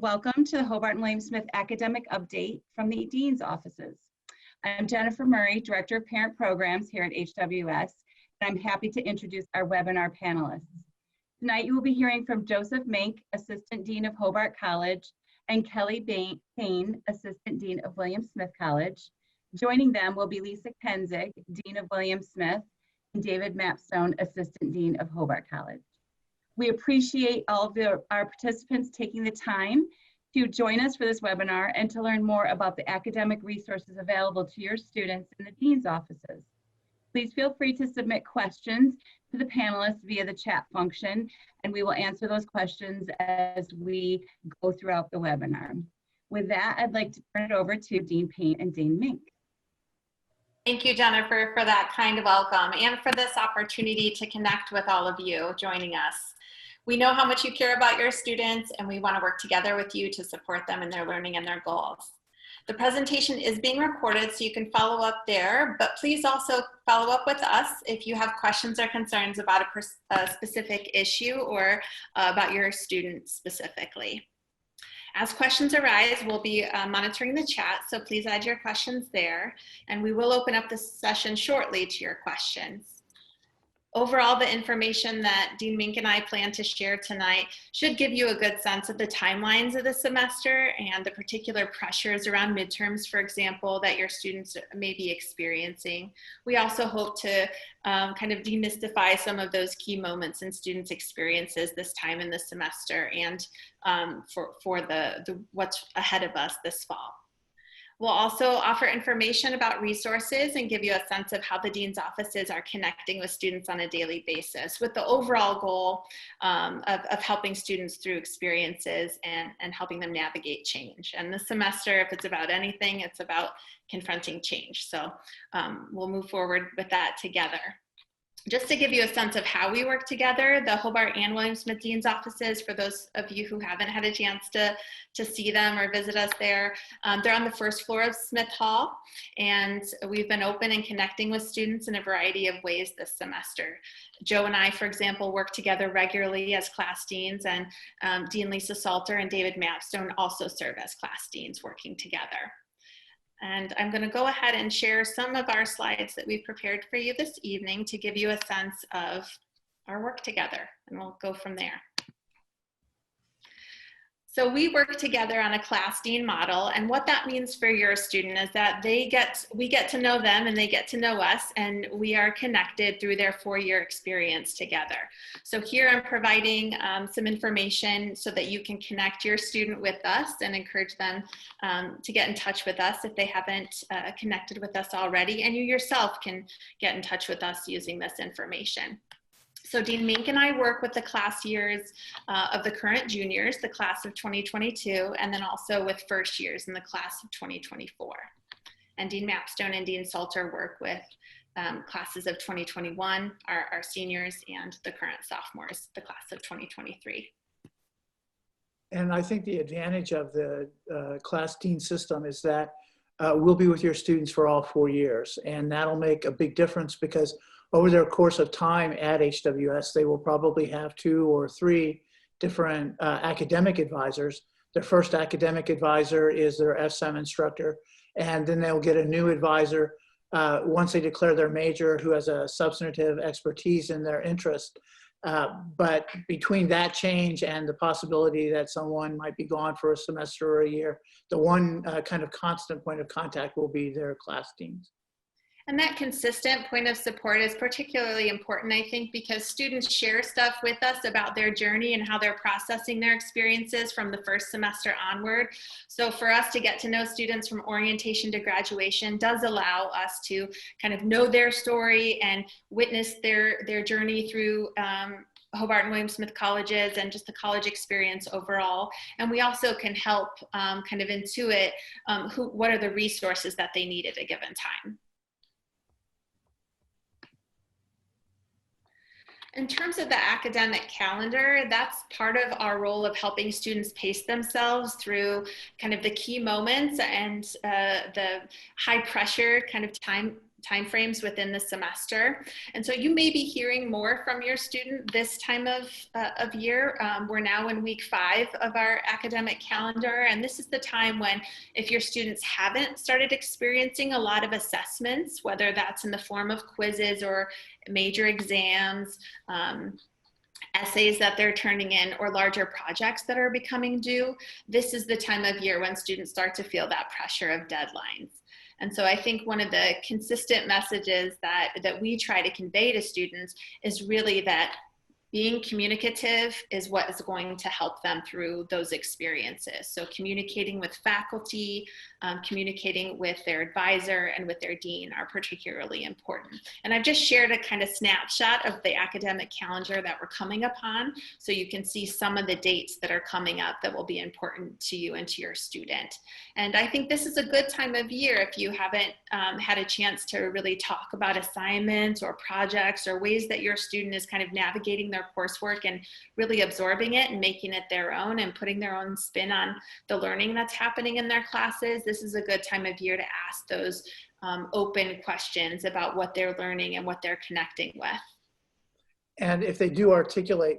Welcome to the Hobart and William Smith Academic Update from the Dean's offices. I'm Jennifer Murray, Director of Parent Programs here at HWS, and I'm happy to introduce our webinar panelists. Tonight you will be hearing from Joseph Mink, Assistant Dean of Hobart College, and Kelly Payne, Assistant Dean of William Smith College. Joining them will be Lisa Kenzig, Dean of William Smith, and David Mapstone, Assistant Dean of Hobart College. We appreciate all of our participants taking the time to join us for this webinar and to learn more about the academic resources available to your students in the Dean's offices. Please feel free to submit questions to the panelists via the chat function, and we will answer those questions as we go throughout the webinar. With that, I'd like to turn it over to Dean Payne and Dean Mink. Thank you, Jennifer, for that kind welcome and for this opportunity to connect with all of you joining us. We know how much you care about your students, and we want to work together with you to support them in their learning and their goals. The presentation is being recorded, so you can follow up there, but please also follow up with us if you have questions or concerns about a specific issue or about your students specifically. As questions arise, we'll be monitoring the chat, so please add your questions there, and we will open up this session shortly to your questions. Overall, the information that Dean Mink and I plan to share tonight should give you a good sense of the timelines of the semester and the particular pressures around midterms, for example, that your students may be experiencing. We also hope to kind of demystify some of those key moments in students' experiences this time in the semester and for what's ahead of us this fall. We'll also offer information about resources and give you a sense of how the Dean's offices are connecting with students on a daily basis with the overall goal of helping students through experiences and helping them navigate change. And this semester, if it's about anything, it's about confronting change. So we'll move forward with that together. Just to give you a sense of how we work together, the Hobart and William Smith Dean's offices, for those of you who haven't had a chance to see them or visit us there, they're on the first floor of Smith Hall, and we've been open and connecting with students in a variety of ways this semester. Joe and I, for example, work together regularly as class deans, and Dean Lisa Salter and David Mapstone also serve as class deans working together. And I'm going to go ahead and share some of our slides that we've prepared for you this evening to give you a sense of our work together, and we'll go from there. So we work together on a class dean model, and what that means for your student is that we get to know them and they get to know us, and we are connected through their 4-year experience together. So here I'm providing some information so that you can connect your student with us and encourage them to get in touch with us if they haven't connected with us already, and you yourself can get in touch with us using this information. So Dean Mink and I work with the class years of the current juniors, the class of 2022, and then also with first years in the class of 2024. And Dean Mapstone and Dean Salter work with classes of 2021, our seniors, and the current sophomores, the class of 2023. And I think the advantage of the class dean system is that we'll be with your students for all 4 years, and that'll make a big difference because over their course of time at HWS, they will probably have 2 or 3 different academic advisors. Their first academic advisor is their FSEM instructor, and then they'll get a new advisor once they declare their major who has a substantive expertise in their interest. But between that change and the possibility that someone might be gone for a semester or a year, the one kind of constant point of contact will be their class deans. And that consistent point of support is particularly important, I think, because students share stuff with us about their journey and how they're processing their experiences from the first semester onward. So for us to get to know students from orientation to graduation does allow us to kind of know their story and witness their journey through Hobart and William Smith colleges and just the college experience overall. And we also can help kind of intuit what are the resources that they need at a given time. In terms of the academic calendar, that's part of our role of helping students pace themselves through kind of the key moments and the high pressure kind of time timeframes within the semester. And so you may be hearing more from your student this time of year. We're now in week 5 of our academic calendar. And this is the time when, if your students haven't started experiencing a lot of assessments, whether that's in the form of quizzes or major exams, essays that they're turning in, or larger projects that are becoming due, this is the time of year when students start to feel that pressure of deadlines. And so I think one of the consistent messages that we try to convey to students is really that being communicative is what is going to help them through those experiences. So communicating with faculty, communicating with their advisor and with their dean are particularly important. And I've just shared a kind of snapshot of the academic calendar that we're coming upon, so you can see some of the dates that are coming up that will be important to you and to your student. And I think this is a good time of year if you haven't had a chance to really talk about assignments or projects or ways that your student is kind of navigating their coursework and really absorbing it and making it their own and putting their own spin on the learning that's happening in their classes. This is a good time of year to ask those open questions about what they're learning and what they're connecting with. And if they do articulate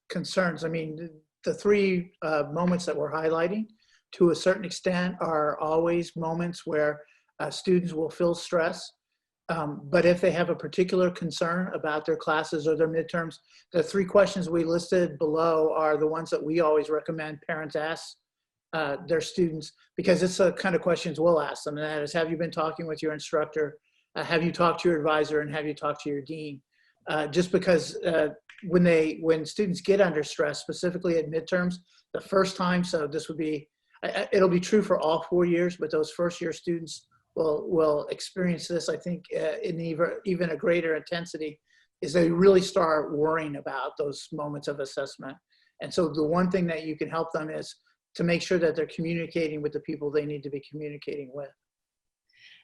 concerns, I mean, the 3 moments that we're highlighting to a certain extent are always moments where students will feel stress. But if they have a particular concern about their classes or their midterms, the 3 questions we listed below are the ones that we always recommend parents ask their students, because it's the kind of questions we'll ask them. And that is, have you been talking with your instructor? Have you talked to your advisor? And have you talked to your dean? Just because when students get under stress, specifically at midterms, the first time, so this would be, it'll be true for all 4 years, but those first year students will experience this, I think, in even a greater intensity, is they really start worrying about those moments of assessment. And so the one thing that you can help them is to make sure that they're communicating with the people they need to be communicating with.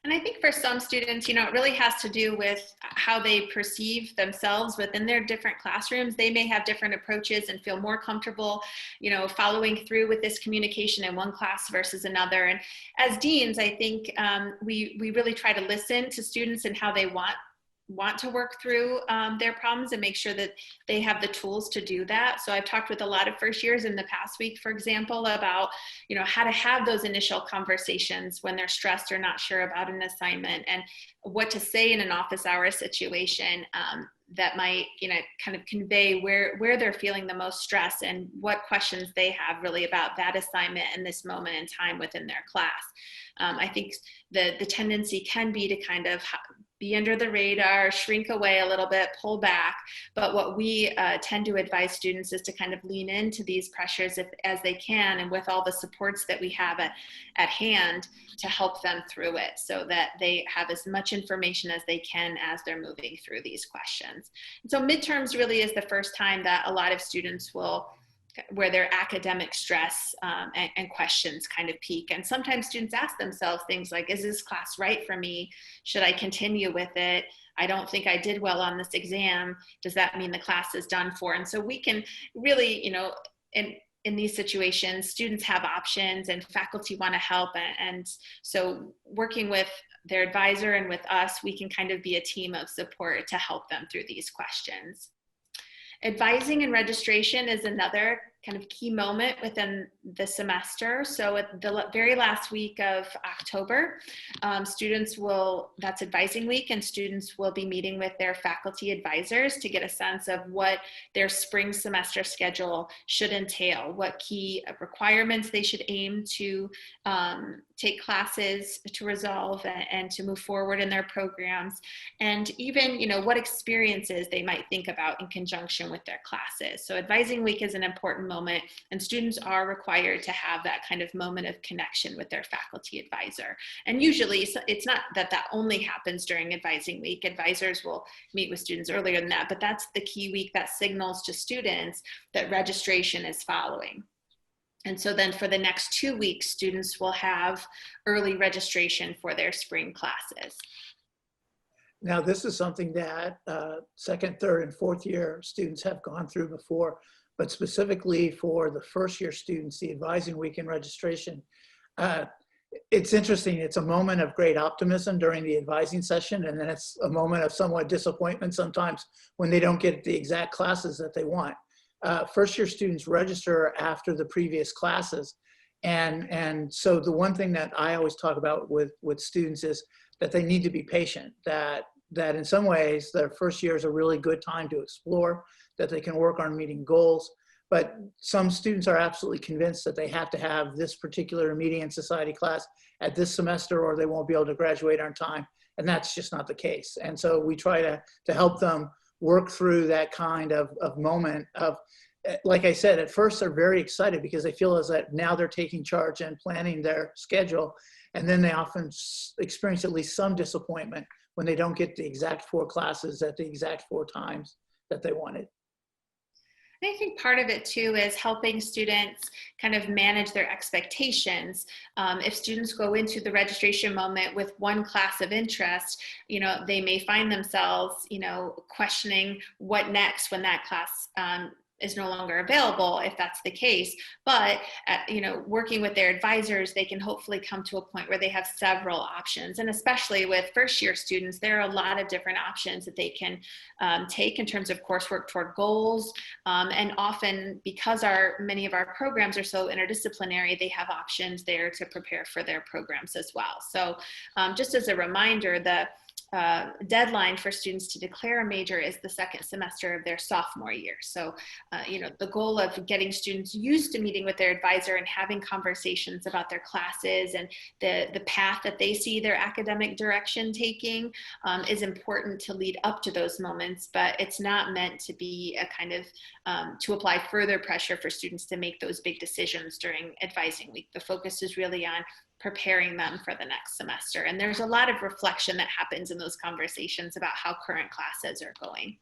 And I think for some students, you know, it really has to do with how they perceive themselves within their different classrooms. They may have different approaches and feel more comfortable, you know, following through with this communication in one class versus another. And as deans, I think we really try to listen to students and how they want to work through their problems and make sure that they have the tools to do that. So I've talked with a lot of first years in the past week, for example, about, you know, how to have those initial conversations when they're stressed or not sure about an assignment, and what to say in an office hour situation that might, you know, kind of convey where they're feeling the most stress and what questions they have really about that assignment and this moment in time within their class. I think the tendency can be to kind of be under the radar, shrink away a little bit, pull back. But what we tend to advise students is to kind of lean into these pressures as they can, and with all the supports that we have at hand to help them through it, so that they have as much information as they can as they're moving through these questions. And so midterms really is the first time that a lot of students where their academic stress and questions kind of peak. And sometimes students ask themselves things like, is this class right for me? Should I continue with it? I don't think I did well on this exam. Does that mean the class is done for? And so we can really, you know, in these situations, students have options and faculty want to help. And so working with their advisor and with us, we can kind of be a team of support to help them through these questions. Advising and registration is another kind of key moment within the semester. So at the very last week of October, that's advising week, and students will be meeting with their faculty advisors to get a sense of what their spring semester schedule should entail, what key requirements they should aim to take classes to resolve and to move forward in their programs, and even, you know, what experiences they might think about in conjunction with their classes. So advising week is an important moment, and students are required to have that kind of moment of connection with their faculty advisor. And usually it's not that only happens during advising week. Advisors will meet with students earlier than that, but that's the key week that signals to students that registration is following. And so then for the next 2 weeks, students will have early registration for their spring classes. Now, this is something that second, third, and fourth year students have gone through before, but specifically for the first year students, the advising week and registration, it's interesting. It's a moment of great optimism during the advising session, and then it's a moment of somewhat disappointment sometimes when they don't get the exact classes that they want. First year students register after the previous classes. And so the one thing that I always talk about with students is that they need to be patient, that in some ways their first year is a really good time to explore, that they can work on meeting goals. But some students are absolutely convinced that they have to have this particular media and society class at this semester or they won't be able to graduate on time. And that's just not the case. And so we try to help them work through that kind of moment of, like I said, at first they're very excited because they feel as that now they're taking charge and planning their schedule. And then they often experience at least some disappointment when they don't get the exact 4 classes at the exact 4 times that they wanted. I think part of it too is helping students kind of manage their expectations. If students go into the registration moment with one class of interest, they may find themselves, questioning what next when that class is no longer available, if that's the case. But, working with their advisors, they can hopefully come to a point where they have several options. And especially with first year students, there are a lot of different options that they can take in terms of coursework toward goals. And often, because many of our programs are so interdisciplinary, they have options there to prepare for their programs as well. So just as a reminder, the deadline for students to declare a major is the second semester of their sophomore year. So, the goal of getting students used to meeting with their advisor and having conversations about their classes and the path that they see their academic direction taking is important to lead up to those moments, but it's not meant to be a kind of, to apply further pressure for students to make those big decisions during advising week. The focus is really on preparing them for the next semester. And there's a lot of reflection that happens in those conversations about how current classes are going.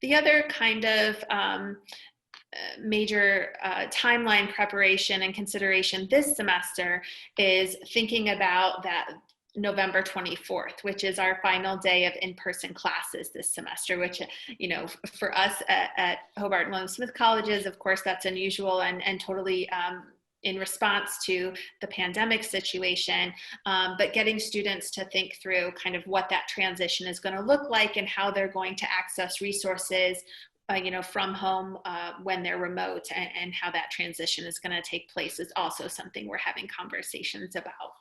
The other kind of major timeline preparation and consideration this semester is thinking about that November 24th, which is our final day of in-person classes this semester, which, for us at Hobart and William Smith Colleges, of course, that's unusual and totally in response to the pandemic situation, but getting students to think through kind of what that transition is going to look like and how they're going to access resources from home when they're remote, and how that transition is going to take place is also something we're having conversations about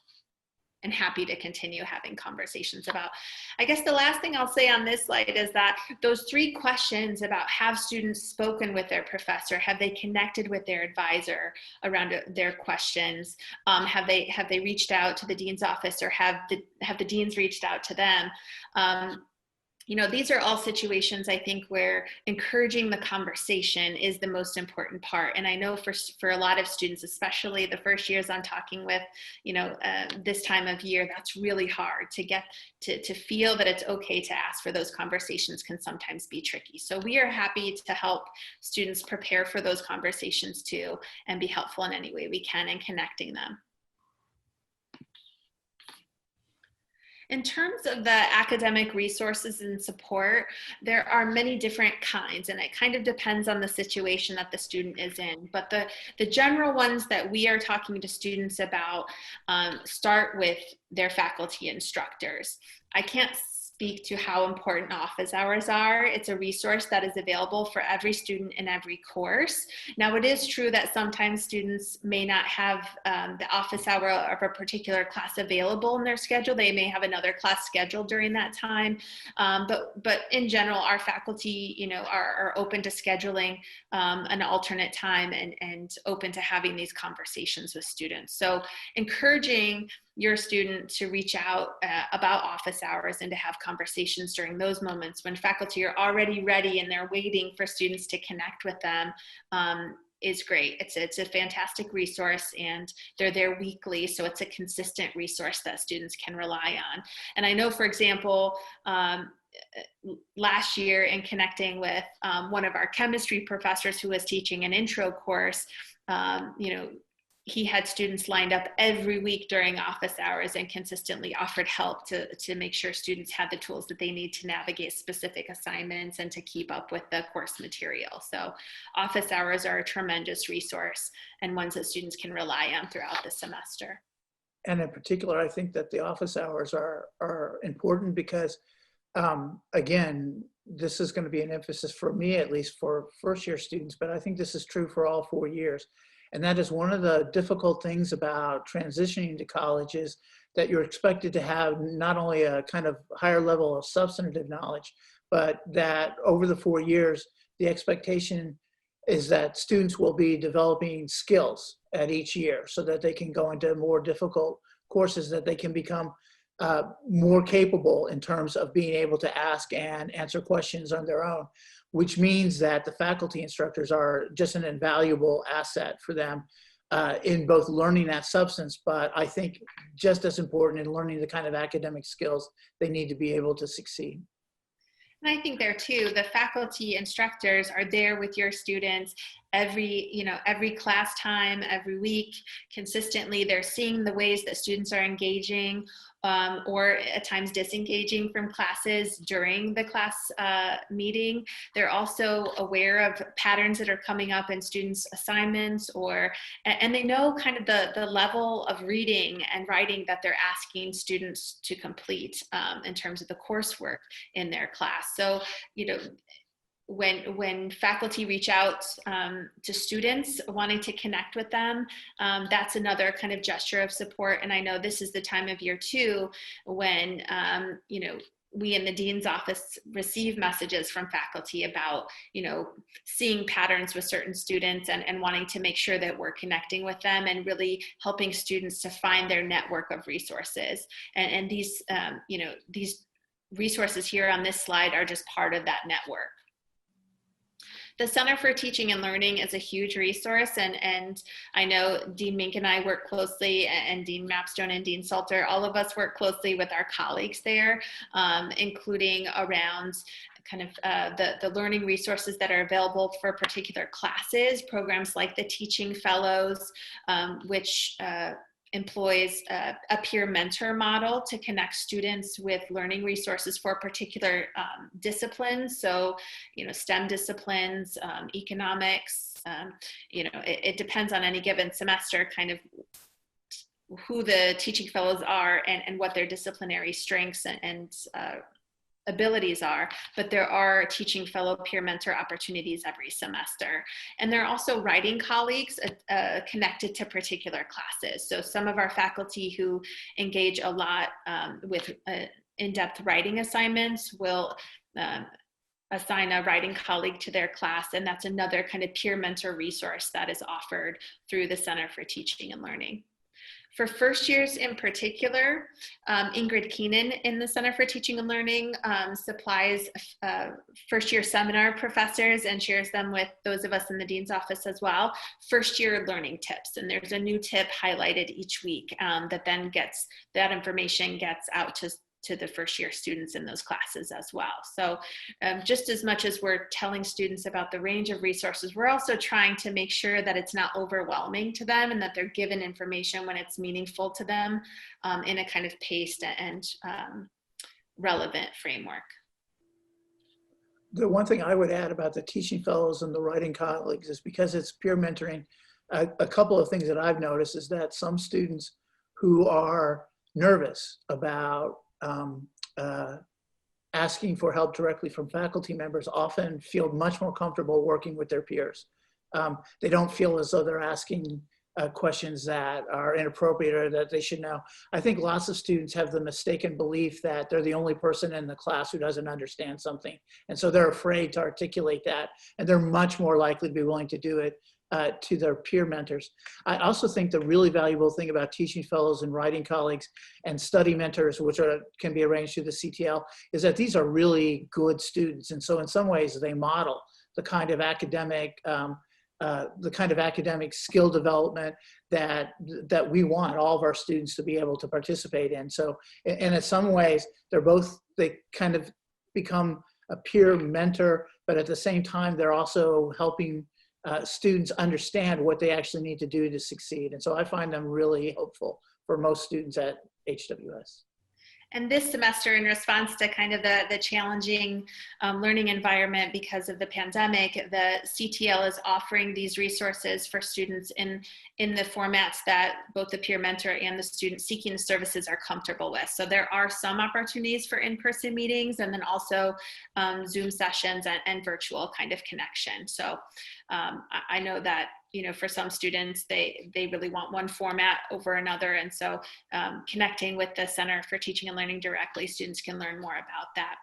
and happy to continue having conversations about. I guess the last thing I'll say on this slide is that those 3 questions about have students spoken with their professor, have they connected with their advisor around their questions, have they reached out to the dean's office, or have the deans reached out to them? These are all situations, I think, where encouraging the conversation is the most important part. And I know for a lot of students, especially the first years I'm talking with, this time of year, that's really hard to get to feel that it's okay to ask for those conversations can sometimes be tricky. So we are happy to help students prepare for those conversations too, and be helpful in any way we can in connecting them. In terms of the academic resources and support, there are many different kinds, and it kind of depends on the situation that the student is in. But the general ones that we are talking to students about start with their faculty instructors. I can't speak to how important office hours are. It's a resource that is available for every student in every course. Now, it is true that sometimes students may not have the office hour of a particular class available in their schedule. They may have another class scheduled during that time. But in general, our faculty, are open to scheduling an alternate time and open to having these conversations with students. So encouraging your student to reach out about office hours and to have conversations during those moments when faculty are already ready and they're waiting for students to connect with them is great. It's a fantastic resource, and they're there weekly, so it's a consistent resource that students can rely on. And I know, for example, last year in connecting with one of our chemistry professors who was teaching an intro course, he had students lined up every week during office hours and consistently offered help to make sure students had the tools that they need to navigate specific assignments and to keep up with the course material. So office hours are a tremendous resource and ones that students can rely on throughout the semester. And in particular, I think that the office hours are important because, again, this is going to be an emphasis for me, at least for first year students, but I think this is true for all 4 years. And that is one of the difficult things about transitioning to college is that you're expected to have not only a kind of higher level of substantive knowledge, but that over the 4 years, the expectation is that students will be developing skills at each year so that they can go into more difficult courses, that they can become more capable in terms of being able to ask and answer questions on their own, which means that the faculty instructors are just an invaluable asset for them in both learning that substance, but I think just as important in learning the kind of academic skills they need to be able to succeed. And I think there too, the faculty instructors are there with your students every class time, every week, consistently. They're seeing the ways that students are engaging or at times disengaging from classes during the class meeting. They're also aware of patterns that are coming up in students' assignments, and they know kind of the level of reading and writing that they're asking students to complete in terms of the coursework in their class. So, when faculty reach out to students wanting to connect with them, that's another kind of gesture of support. And I know this is the time of year too when we in the dean's office receive messages from faculty about seeing patterns with certain students and wanting to make sure that we're connecting with them and really helping students to find their network of resources. And these these resources here on this slide are just part of that network. The Center for Teaching and Learning is a huge resource, and I know Dean Mink and I work closely, and Dean Mapstone and Dean Salter, all of us work closely with our colleagues there, including around kind of the learning resources that are available for particular classes, programs like the Teaching Fellows, which employs a peer mentor model to connect students with learning resources for particular disciplines. So, STEM disciplines, economics, it depends on any given semester kind of who the teaching fellows are and what their disciplinary strengths and abilities are, but there are teaching fellow peer mentor opportunities every semester. And there are also writing colleagues connected to particular classes. So some of our faculty who engage a lot with in-depth writing assignments will assign a writing colleague to their class, and that's another kind of peer mentor resource that is offered through the Center for Teaching and Learning. For first years in particular, Ingrid Keenan in the Center for Teaching and Learning supplies first year seminar professors and shares them with those of us in the Dean's office as well, first year learning tips. And there's a new tip highlighted each week that information gets out to the first year students in those classes as well. So just as much as we're telling students about the range of resources, we're also trying to make sure that it's not overwhelming to them and that they're given information when it's meaningful to them in a kind of paced and relevant framework. The one thing I would add about the teaching fellows and the writing colleagues is because it's peer mentoring, a couple of things that I've noticed is that some students who are nervous about asking for help directly from faculty members often feel much more comfortable working with their peers. They don't feel as though they're asking questions that are inappropriate or that they should know. I think lots of students have the mistaken belief that they're the only person in the class who doesn't understand something. And so they're afraid to articulate that, and they're much more likely to be willing to do it to their peer mentors. I also think the really valuable thing about teaching fellows and writing colleagues and study mentors, which can be arranged through the CTL, is that these are really good students. And so in some ways they model the kind of academic skill development that we want all of our students to be able to participate in. So, and in some ways, they kind of become a peer mentor, but at the same time, they're also helping students understand what they actually need to do to succeed. And so I find them really helpful for most students at HWS. And this semester, in response to kind of the challenging learning environment because of the pandemic, the CTL is offering these resources for students in the formats that both the peer mentor and the student seeking the services are comfortable with. So there are some opportunities for in-person meetings, and then also Zoom sessions and virtual kind of connection. So I know that, you know, for some students, they really want one format over another. And so connecting with the Center for Teaching and Learning directly, students can learn more about that.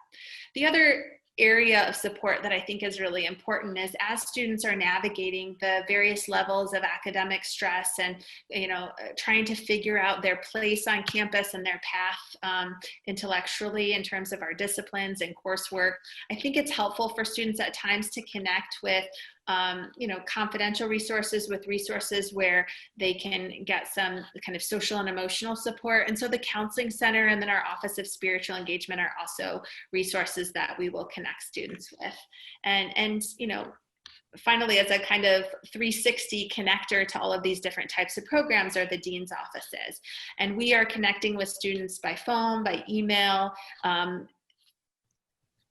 The other area of support that I think is really important is as students are navigating the various levels of academic stress and, you know, trying to figure out their place on campus and their path intellectually in terms of our disciplines and coursework, I think it's helpful for students at times to connect with you know, confidential resources with resources where they can get some kind of social and emotional support. And so the Counseling Center and then our Office of Spiritual Engagement are also resources that we will connect students with. And you know, finally, as a kind of 360 connector to all of these different types of programs are the dean's offices. And we are connecting with students by phone, by email,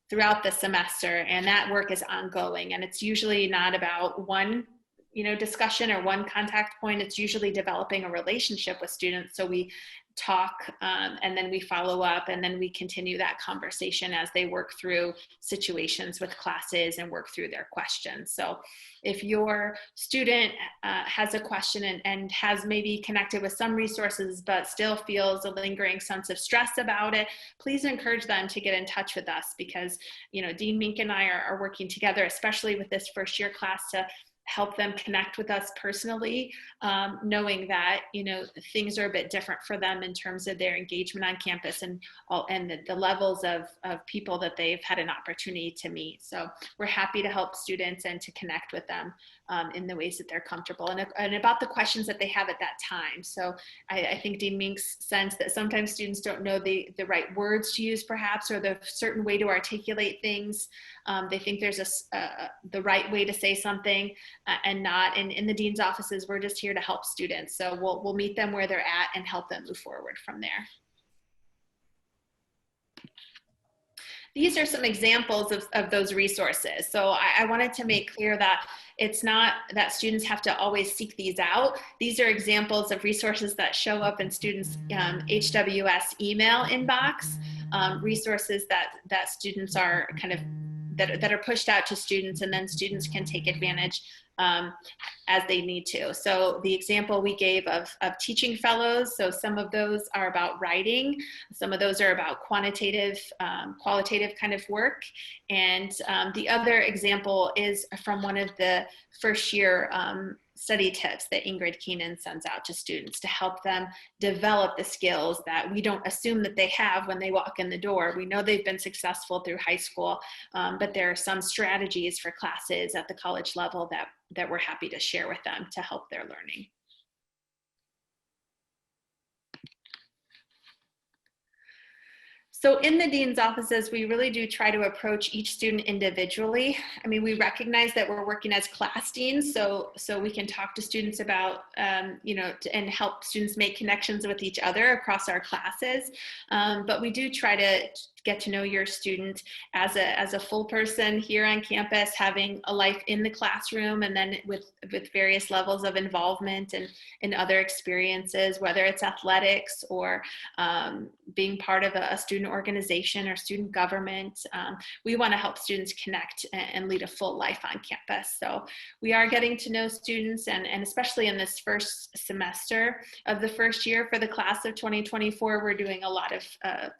throughout the semester, and that work is ongoing. And it's usually not about one, you know, discussion or one contact point. It's usually developing a relationship with students. So we talk and then we follow up, and then we continue that conversation as they work through situations with classes and work through their questions. So if your student has a question and has maybe connected with some resources but still feels a lingering sense of stress about it, please encourage them to get in touch with us, because, you know, Dean Mink and I are working together, especially with this first year class, to help them connect with us personally, knowing that, you know, things are a bit different for them in terms of their engagement on campus and the levels of people that they've had an opportunity to meet. So we're happy to help students and to connect with them in the ways that they're comfortable and about the questions that they have at that time. So I think Dean Mink's sense that sometimes students don't know the right words to use perhaps, or the certain way to articulate things. They think there's the right way to say something and not. And in the dean's offices, we're just here to help students. So we'll meet them where they're at and help them move forward from there. These are some examples of those resources. So I wanted to make clear that it's not that students have to always seek these out. These are examples of resources that show up in students' HWS email inbox, resources that students are kind of, that are pushed out to students, and then students can take advantage as they need to. So the example we gave of teaching fellows, so some of those are about writing, some of those are about qualitative kind of work, and the other example is from one of the first year study tips that Ingrid Keenan sends out to students to help them develop the skills that we don't assume that they have when they walk in the door. We know they've been successful through high school, but there are some strategies for classes at the college level that we're happy to share with them to help their learning. So in the dean's offices, we really do try to approach each student individually. I mean, we recognize that we're working as class deans, so we can talk to students about, you know, and help students make connections with each other across our classes. But we do try to get to know your student as a full person here on campus, having a life in the classroom, and then with various levels of involvement and in other experiences, whether it's athletics or being part of a student organization or student government. We want to help students connect and lead a full life on campus. So we are getting to know students, and especially in this first semester of the first year for the class of 2024, we're doing a lot of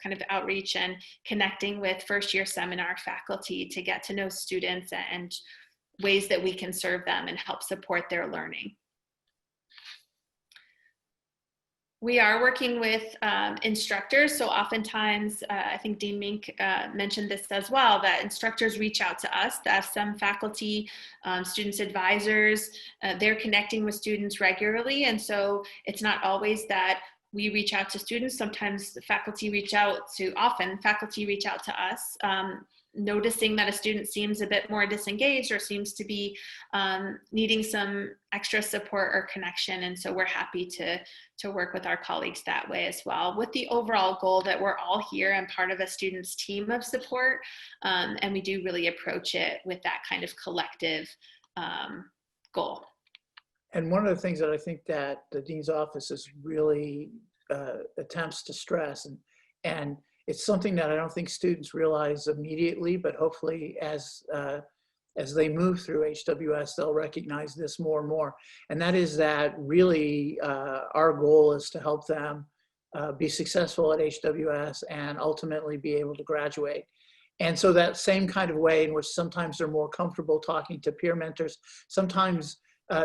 kind of outreach and connecting with first year seminar faculty to get to know students and ways that we can serve them and help support their learning. We are working with instructors, so oftentimes, I think Dean Mink mentioned this as well, that instructors reach out to us, that some faculty, students advisors, they're connecting with students regularly, and so it's not always that we reach out to students. Sometimes the faculty reach out to, often faculty reach out to us. noticing that a student seems a bit more disengaged or seems to be needing some extra support or connection. And so we're happy to work with our colleagues that way as well, with the overall goal that we're all here and part of a student's team of support. And we do really approach it with that kind of collective goal. And one of the things that I think that the Dean's Office is really attempts to stress, and it's something that I don't think students realize immediately, but hopefully as they move through HWS, they'll recognize this more and more. And that is that really our goal is to help them be successful at HWS and ultimately be able to graduate. And so that same kind of way in which sometimes they're more comfortable talking to peer mentors, sometimes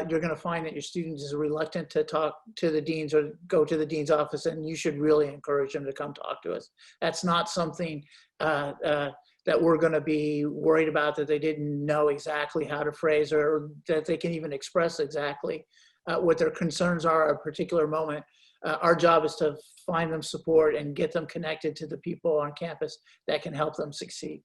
you're going to find that your student is reluctant to talk to the deans or go to the dean's office, and you should really encourage them to come talk to us. That's not something that we're going to be worried about, that they didn't know exactly how to phrase, or that they can even express exactly what their concerns are at a particular moment. Our job is to find them support and get them connected to the people on campus that can help them succeed.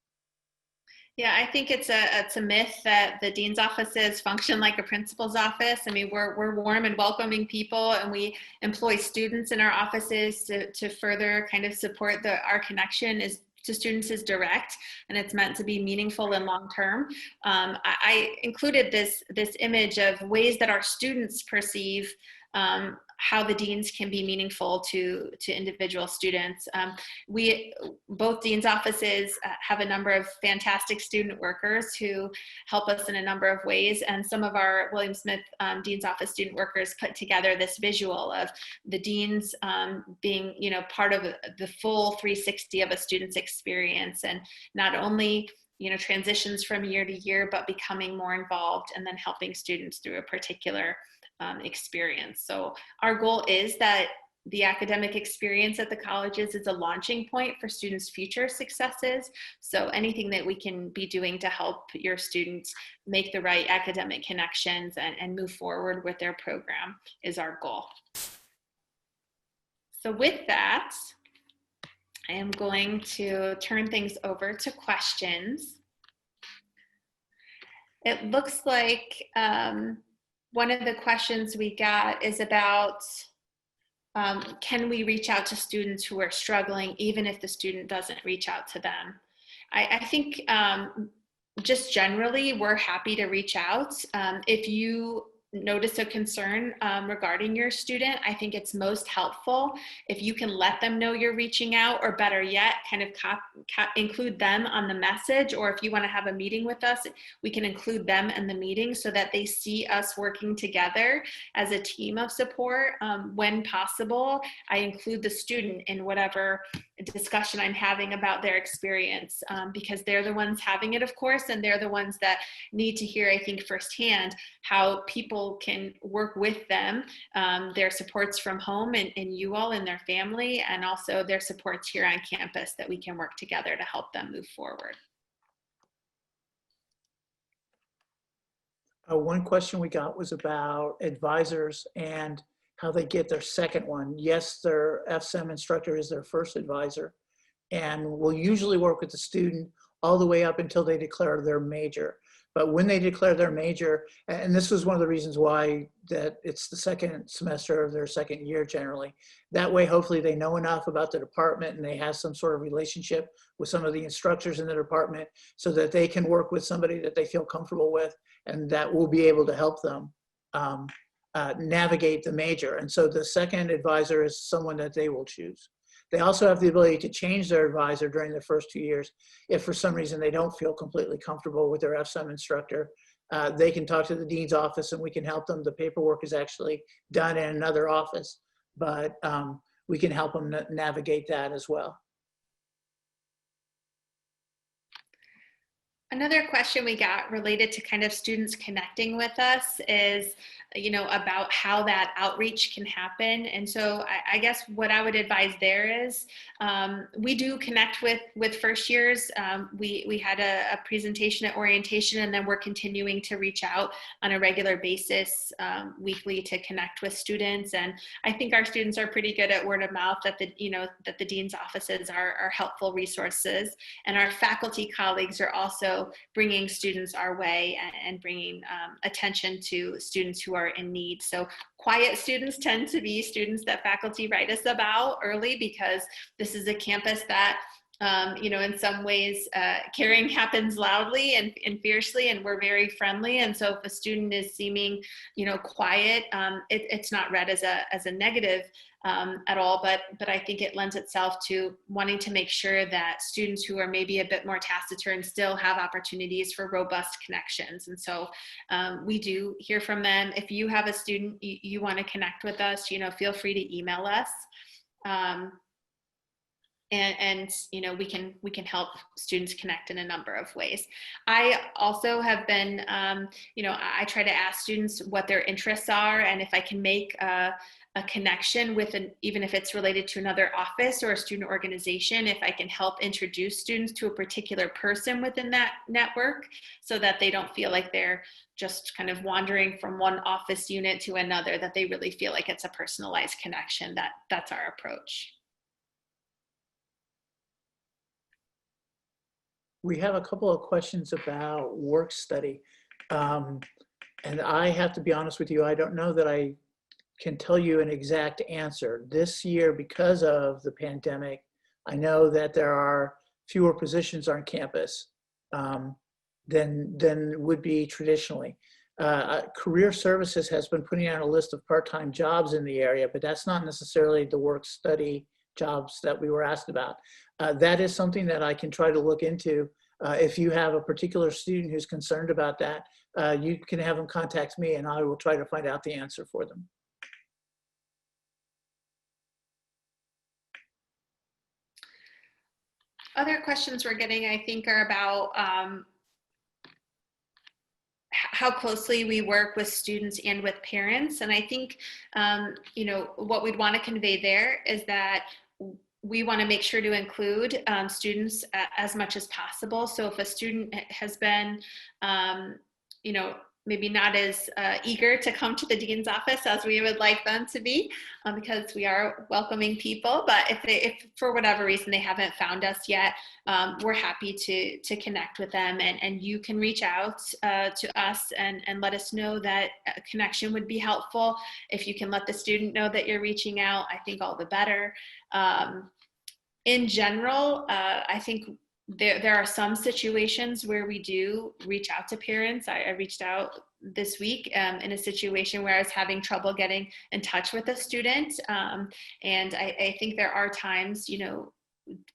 Yeah, I think it's a myth that the dean's offices function like a principal's office. I mean, we're warm and welcoming people, and we employ students in our offices to further kind of support our connection to students is direct, and it's meant to be meaningful and long-term. I included this image of ways that our students perceive how the deans can be meaningful to individual students. Both deans offices have a number of fantastic student workers who help us in a number of ways, and some of our William Smith dean's office student workers put together this visual of the deans being, part of the full 360 of a student's experience, and not only transitions from year to year, but becoming more involved and then helping students through a particular experience. So our goal is that the academic experience at the colleges is a launching point for students' future successes. So anything that we can be doing to help your students make the right academic connections and move forward with their program is our goal. So with that, I am going to turn things over to questions. It looks like one of the questions we got is about, can we reach out to students who are struggling even if the student doesn't reach out to them? I think just generally, we're happy to reach out. If you notice a concern regarding your student, I think it's most helpful if you can let them know you're reaching out, or better yet, kind of include them on the message. Or if you want to have a meeting with us, we can include them in the meeting so that they see us working together as a team of support. When possible, I include the student in whatever discussion I'm having about their experience, because they're the ones having it, of course, and they're the ones that need to hear, I think, firsthand how people can work with them, their supports from home and you all and their family, and also their supports here on campus, that we can work together to help them move forward. One question we got was about advisors and how they get their second one. Yes, their FSEM instructor is their first advisor, and will usually work with the student all the way up until they declare their major. But when they declare their major, and this was one of the reasons why that it's the second semester of their second year generally, that way hopefully they know enough about the department and they have some sort of relationship with some of the instructors in the department so that they can work with somebody that they feel comfortable with, and that will be able to help them navigate the major. And so the second advisor is someone that they will choose. They also have the ability to change their advisor during the first 2 years. If for some reason they don't feel completely comfortable with their FSEM instructor, they can talk to the dean's office and we can help them. The paperwork is actually done in another office, but we can help them navigate that as well. Another question we got related to kind of students connecting with us is, about how that outreach can happen. And so I guess what I would advise there is we do connect with first years. We had a presentation at orientation, and then we're continuing to reach out on a regular basis weekly to connect with students. And I think our students are pretty good at word of mouth that the dean's offices are helpful resources, and our faculty colleagues are also bringing students our way and bringing attention to students who are in need. So quiet students tend to be students that faculty write us about early, because this is a campus that in some ways, caring happens loudly and fiercely, and we're very friendly. And so if a student is seeming, quiet, it's not read as a negative at all, but I think it lends itself to wanting to make sure that students who are maybe a bit more taciturn still have opportunities for robust connections. And so we do hear from them. If you have a student you want to connect with us, feel free to email us. And we can help students connect in a number of ways. I also have been, I try to ask students what their interests are, and if I can make a connection with even if it's related to another office or a student organization, if I can help introduce students to a particular person within that network, so that they don't feel like they're just kind of wandering from one office unit to another, that they really feel like it's a personalized connection. That's our approach. We have a couple of questions about work study. And I have to be honest with you, I don't know that I can tell you an exact answer. This year, because of the pandemic, I know that there are fewer positions on campus than would be traditionally. Career Services has been putting out a list of part-time jobs in the area, but that's not necessarily the work study jobs that we were asked about. That is something that I can try to look into. If you have a particular student who's concerned about that, you can have them contact me, and I will try to find out the answer for them. Other questions we're getting, I think, are about how closely we work with students and with parents. And I think, what we'd want to convey there is that we want to make sure to include students as much as possible. So if a student has been, maybe not as eager to come to the dean's office as we would like them to be, because we are welcoming people, but if for whatever reason they haven't found us yet, we're happy to connect with them, and you can reach out to us and let us know that a connection would be helpful. If you can let the student know that you're reaching out, I think all the better. In general, I think there are some situations where we do reach out to parents. I reached out this week in a situation where I was having trouble getting in touch with a student. And I think there are times,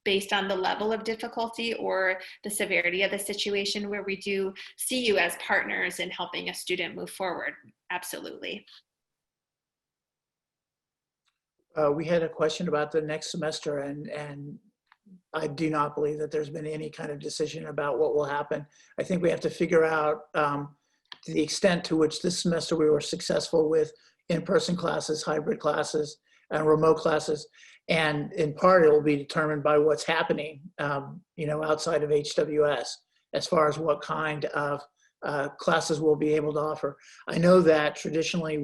based on the level of difficulty or the severity of the situation, where we do see you as partners in helping a student move forward. Absolutely. We had a question about the next semester, and I do not believe that there's been any kind of decision about what will happen. I think we have to figure out the extent to which this semester we were successful with in-person classes, hybrid classes, and remote classes. And in part, it will be determined by what's happening, outside of HWS, as far as what kind of classes we'll be able to offer. I know that traditionally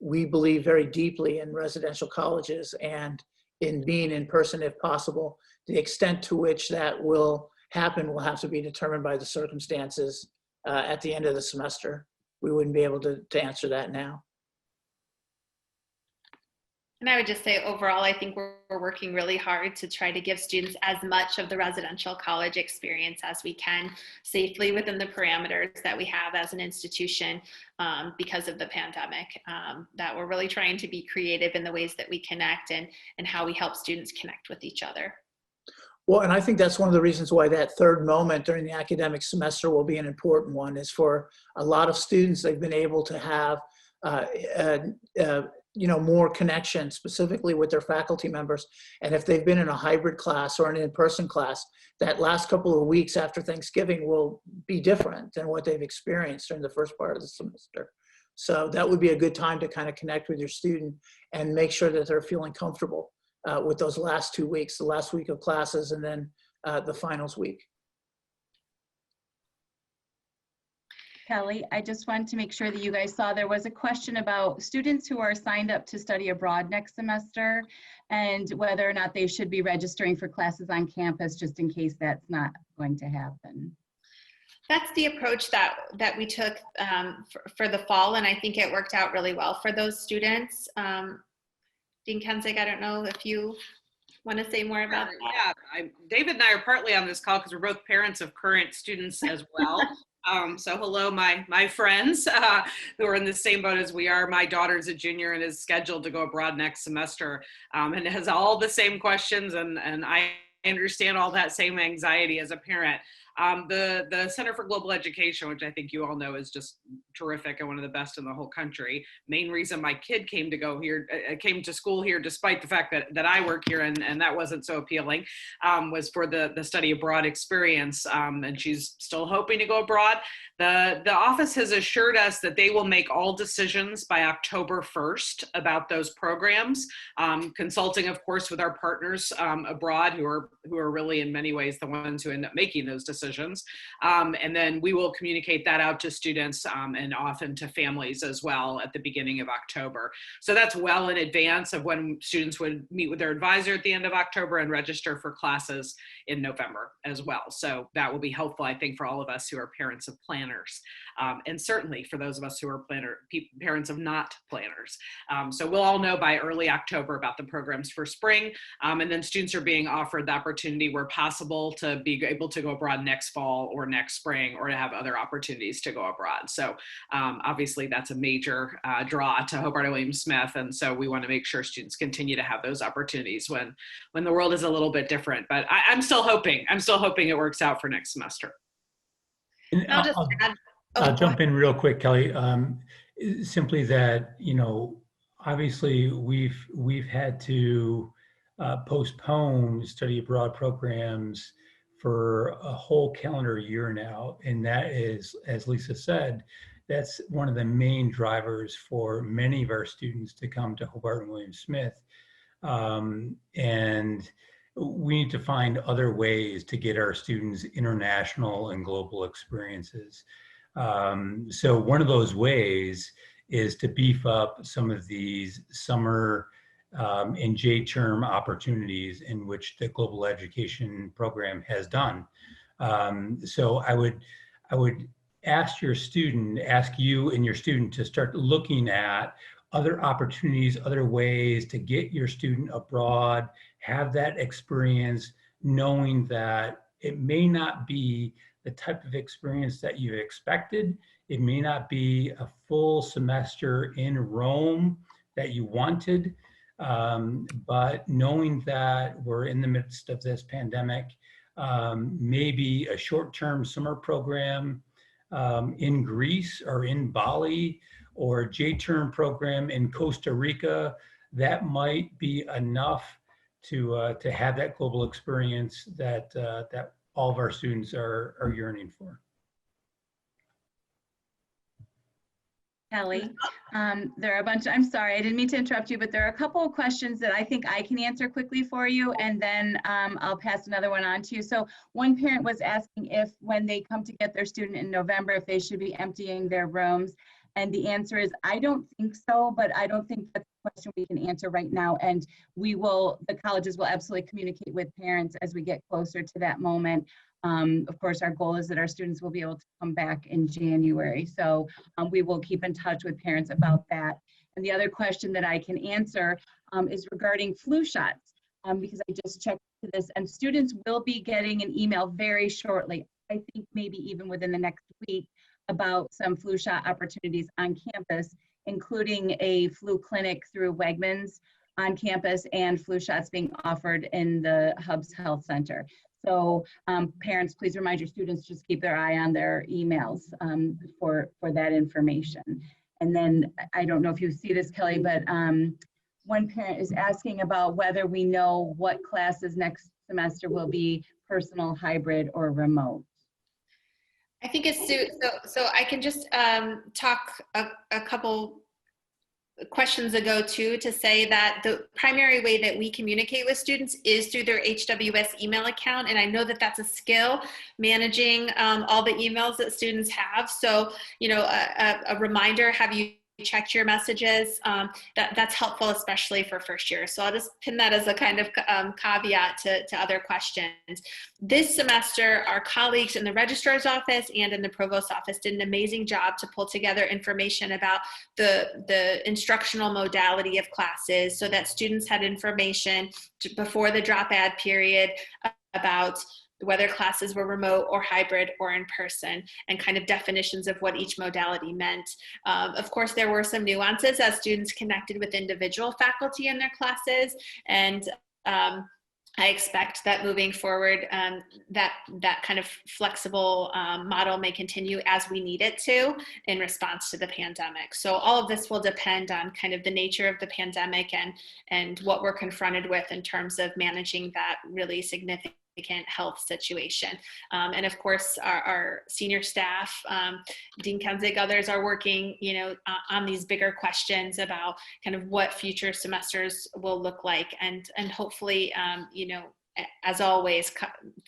we believe very deeply in residential colleges and in being in person if possible. The extent to which that will happen will have to be determined by the circumstances at the end of the semester. We wouldn't be able to answer that now. And I would just say overall, I think we're working really hard to try to give students as much of the residential college experience as we can safely within the parameters that we have as an institution because of the pandemic, that we're really trying to be creative in the ways that we connect and how we help students connect with each other. Well, and I think that's one of the reasons why that third moment during the academic semester will be an important one, is for a lot of students, they've been able to have more connection specifically with their faculty members. And if they've been in a hybrid class or an in-person class, that last couple of weeks after Thanksgiving will be different than what they've experienced during the first part of the semester. So that would be a good time to kind of connect with your student and make sure that they're feeling comfortable with those last 2 weeks, the last week of classes and then the finals week. Kelly, I just wanted to make sure that you guys saw there was a question about students who are signed up to study abroad next semester and whether or not they should be registering for classes on campus, just in case that's not going to happen. That's the approach that we took for the fall, and I think it worked out really well for those students. Dean Kensig, I don't know if you want to say more about that. Yeah, David and I are partly on this call because we're both parents of current students as well. So hello, my friends who are in the same boat as we are. My daughter's a junior and is scheduled to go abroad next semester and has all the same questions, and I understand all that same anxiety as a parent. The Center for Global Education, which I think you all know is just terrific and one of the best in the whole country. Main reason my kid came to school here, despite the fact that I work here and that wasn't so appealing, was for the study abroad experience. And she's still hoping to go abroad. The office has assured us that they will make all decisions by October 1st about those programs, consulting, of course, with our partners abroad who are really in many ways the ones who end up making those decisions. And then we will communicate that out to students and often to families as well at the beginning of October. So that's well in advance of when students would meet with their advisor at the end of October and register for classes in November as well. So that will be helpful, I think, for all of us who are parents of planners, and certainly for those of us who are parents of not planners. So we'll all know by early October about the programs for spring, and then students are being offered the opportunity where possible to be able to go abroad next fall or next spring, or to have other opportunities to go abroad. So obviously that's a major draw to Hobart and William Smith, and so we want to make sure students continue to have those opportunities when the world is a little bit different. But I'm still hoping it works out for next semester. I'll jump in real quick, Kelly. Simply that, obviously we've had to postpone study abroad programs for a whole calendar year now. And that is, as Lisa said, that's one of the main drivers for many of our students to come to Hobart and William Smith. And we need to find other ways to get our students international and global experiences. So one of those ways is to beef up some of these summer and J-term opportunities in which the global education program has done. So I would ask you and your student to start looking at other opportunities, other ways to get your student abroad, have that experience, knowing that it may not be the type of experience that you expected. It may not be a full semester in Rome that you wanted, but knowing that we're in the midst of this pandemic, maybe a short-term summer program in Greece or in Bali, or a J-term program in Costa Rica, that might be enough to have that global experience that all of our students are yearning for. Kelly, there are a bunch, I'm sorry, I didn't mean to interrupt you, but there are a couple of questions that I think I can answer quickly for you, and then I'll pass another one on to you. So one parent was asking if when they come to get their student in November, if they should be emptying their rooms. And the answer is, I don't think so, but I don't think that's a question we can answer right now. And the colleges will absolutely communicate with parents as we get closer to that moment. Of course, our goal is that our students will be able to come back in January. So we will keep in touch with parents about that. And the other question that I can answer is regarding flu shots, because I just checked this, and students will be getting an email very shortly, I think maybe even within the next week, about some flu shot opportunities on campus, including a flu clinic through Wegmans on campus and flu shots being offered in the Hubs Health Center. So parents, please remind your students, just keep their eye on their emails for that information. And then, I don't know if you see this, Kelly, but one parent is asking about whether we know what classes next semester will be personal, hybrid, or remote. I think it's so I can just talk a couple questions ago too, to say that the primary way that we communicate with students is through their HWS email account. And I know that that's a skill, managing all the emails that students have. So, you know, a reminder, have you checked your messages? That's helpful, especially for first year. So I'll just pin that as a kind of caveat to other questions. This semester, our colleagues in the registrar's office and in the provost's office did an amazing job to pull together information about the instructional modality of classes, so that students had information before the drop add period about whether classes were remote or hybrid or in person, and kind of definitions of what each modality meant. Of course, there were some nuances as students connected with individual faculty in their classes, and I expect that moving forward, that kind of flexible model may continue as we need it to in response to the pandemic. So all of this will depend on kind of the nature of the pandemic and what we're confronted with in terms of managing that really significant health situation. And of course, our senior staff, Dean Kenzig, others are working, you know, on these bigger questions about kind of what future semesters will look like, and hopefully, you know, as always,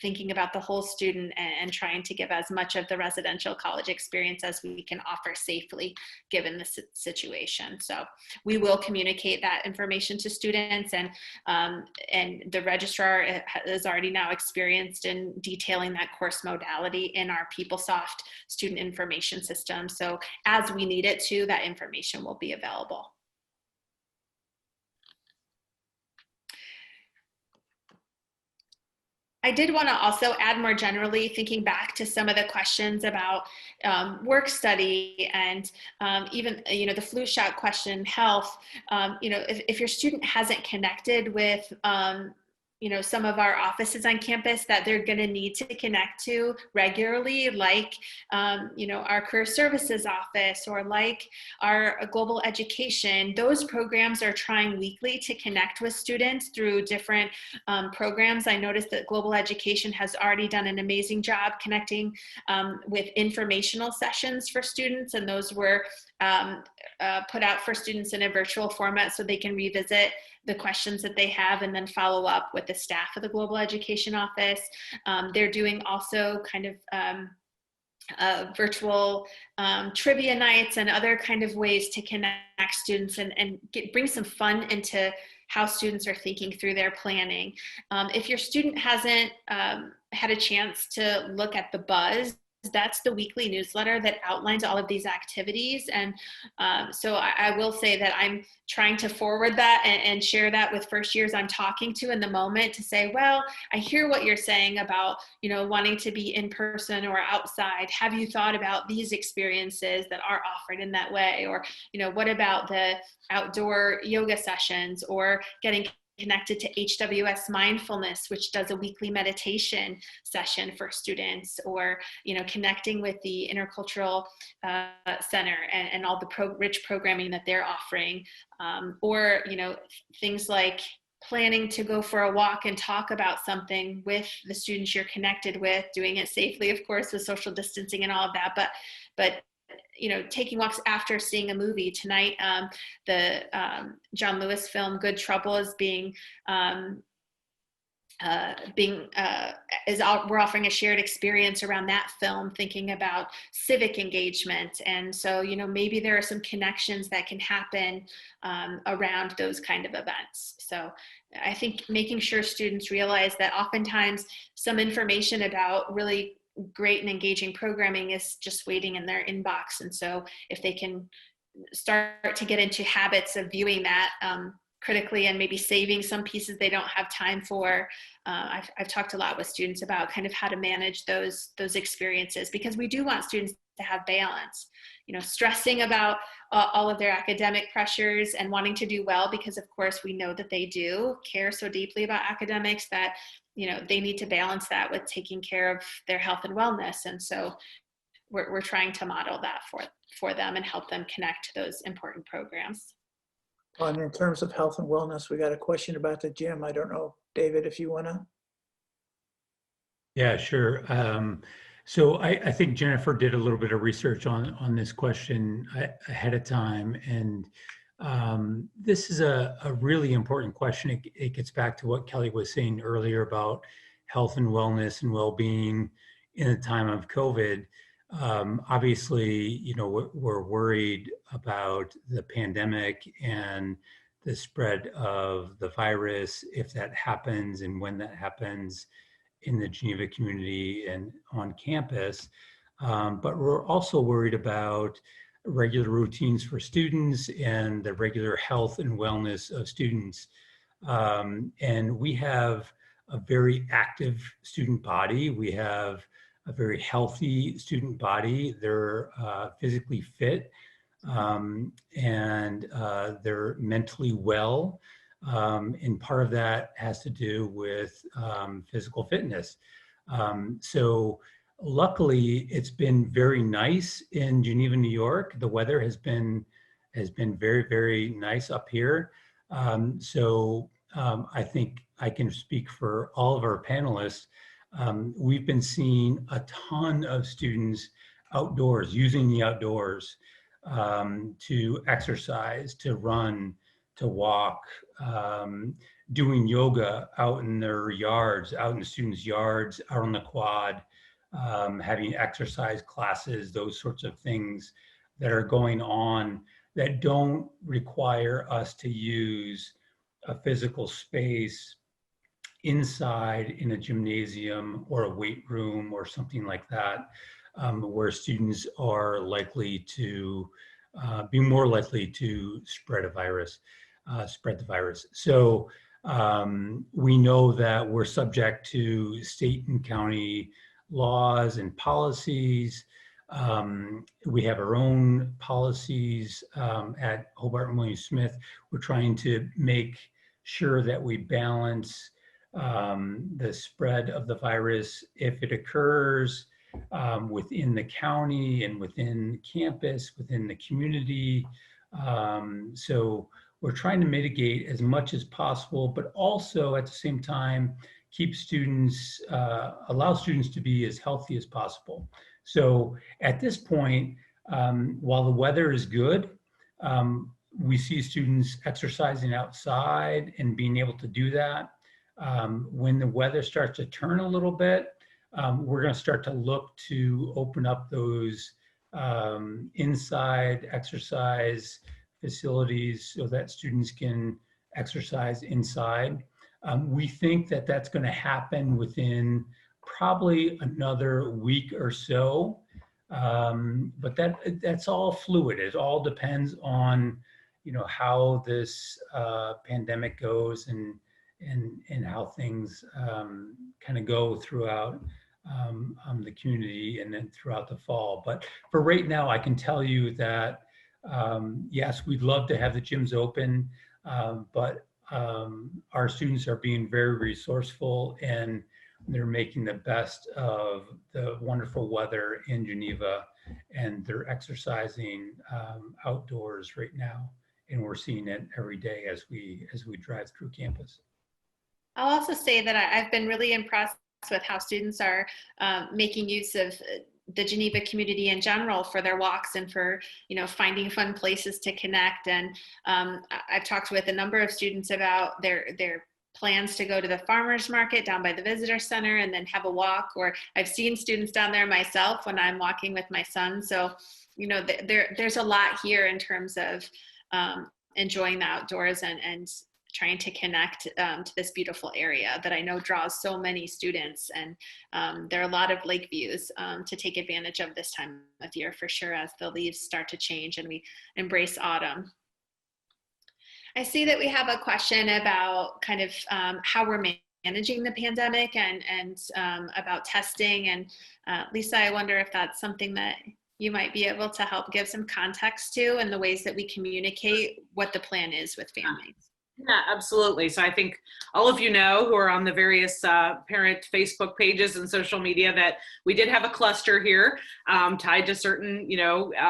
thinking about the whole student and trying to give as much of the residential college experience as we can offer safely given the situation. So we will communicate that information to students, and the registrar is already now experienced in detailing that course modality in our PeopleSoft student information system. So as we need it to, that information will be available. I did want to also add, more generally, thinking back to some of the questions about work study and even, you know, the flu shot question, health. You know, if your student hasn't connected with you know, some of our offices on campus that they're going to need to connect to regularly, like, you know, our career services office, or like our global education. Those programs are trying weekly to connect with students through different programs. I noticed that global education has already done an amazing job connecting with informational sessions for students, and those were put out for students in a virtual format so they can revisit the questions that they have and then follow up with the staff of the Global Education Office. They're doing also kind of virtual trivia nights and other kind of ways to connect students and bring some fun into how students are thinking through their planning. If your student hasn't had a chance to look at the Buzz, that's the weekly newsletter that outlines all of these activities. And so I will say that I'm trying to forward that and share that with first years I'm talking to in the moment, to say, well, I hear what you're saying about, you know, wanting to be in person or outside. Have you thought about these experiences that are offered in that way? Or, you know, what about the outdoor yoga sessions, or getting connected to HWS Mindfulness, which does a weekly meditation session for students, or, you know, connecting with the Intercultural Center and all the rich programming that they're offering, or, you know, things like planning to go for a walk and talk about something with the students you're connected with, doing it safely, of course, with social distancing and all of that, but you know, taking walks after seeing a movie. Tonight, the John Lewis film Good Trouble is we're offering a shared experience around that film, thinking about civic engagement. And so, you know, maybe there are some connections that can happen around those kind of events. So I think making sure students realize that oftentimes some information about really great and engaging programming is just waiting in their inbox. And so if they can start to get into habits of viewing that critically and maybe saving some pieces they don't have time for. I've talked a lot with students about kind of how to manage those experiences, because we do want students to have balance, you know, stressing about all of their academic pressures and wanting to do well, because of course we know that they do care so deeply about academics that, you know, they need to balance that with taking care of their health and wellness. And so we're trying to model that for them and help them connect to those important programs. And in terms of health and wellness, we got a question about the gym. I don't know, David, if you want to. Yeah, sure. So I think Jennifer did a little bit of research on this question ahead of time. And this is a really important question. It gets back to what Kelly was saying earlier about health and wellness and well-being in the time of COVID. Obviously, we're worried about the pandemic and the spread of the virus, if that happens and when that happens in the Geneva community and on campus. But we're also worried about regular routines for students and the regular health and wellness of students. And we have a very active student body. We have a very healthy student body. They're physically fit and they're mentally well. And part of that has to do with physical fitness. So luckily, it's been very nice in Geneva, New York. The weather has been very, very nice up here. I think I can speak for all of our panelists. We've been seeing a ton of students outdoors, using the outdoors to exercise, to run, to walk, doing yoga out in their yards, out in the students' yards, out on the quad, having exercise classes, those sorts of things that are going on that don't require us to use a physical space inside in a gymnasium or a weight room or something like that, where students are likely to be more likely to spread the virus. So we know that we're subject to state and county laws and policies. We have our own policies at Hobart and William Smith. We're trying to make sure that we balance the spread of the virus if it occurs within the county and within campus, within the community. So we're trying to mitigate as much as possible, but also at the same time, keep students, allow students to be as healthy as possible. So at this point, while the weather is good, we see students exercising outside and being able to do that. When the weather starts to turn a little bit, we're going to start to look to open up those inside exercise facilities so that students can exercise inside. We think that that's going to happen within probably another week or so, but that's all fluid. It all depends on how this pandemic goes and how things kind of go throughout the community and then throughout the fall. But for right now, I can tell you that yes, we'd love to have the gyms open, but our students are being very resourceful and they're making the best of the wonderful weather in Geneva, and they're exercising outdoors right now. And we're seeing it every day as we drive through campus. I'll also say that I've been really impressed with how students are making use of the Geneva community in general for their walks and for finding fun places to connect. And I've talked with a number of students about their plans to go to the farmers market down by the visitor center and then have a walk, or I've seen students down there myself when I'm walking with my son. So there's a lot here in terms of enjoying the outdoors and trying to connect to this beautiful area that I know draws so many students. And there are a lot of lake views to take advantage of this time of year for sure, as the leaves start to change and we embrace autumn. I see that we have a question about kind of how we're managing the pandemic and about testing. And Lisa, I wonder if that's something that you might be able to help give some context to, and the ways that we communicate what the plan is with families. Yeah, absolutely. So I think all of you know who are on the various parent Facebook pages and social media that we did have a cluster here tied to certain,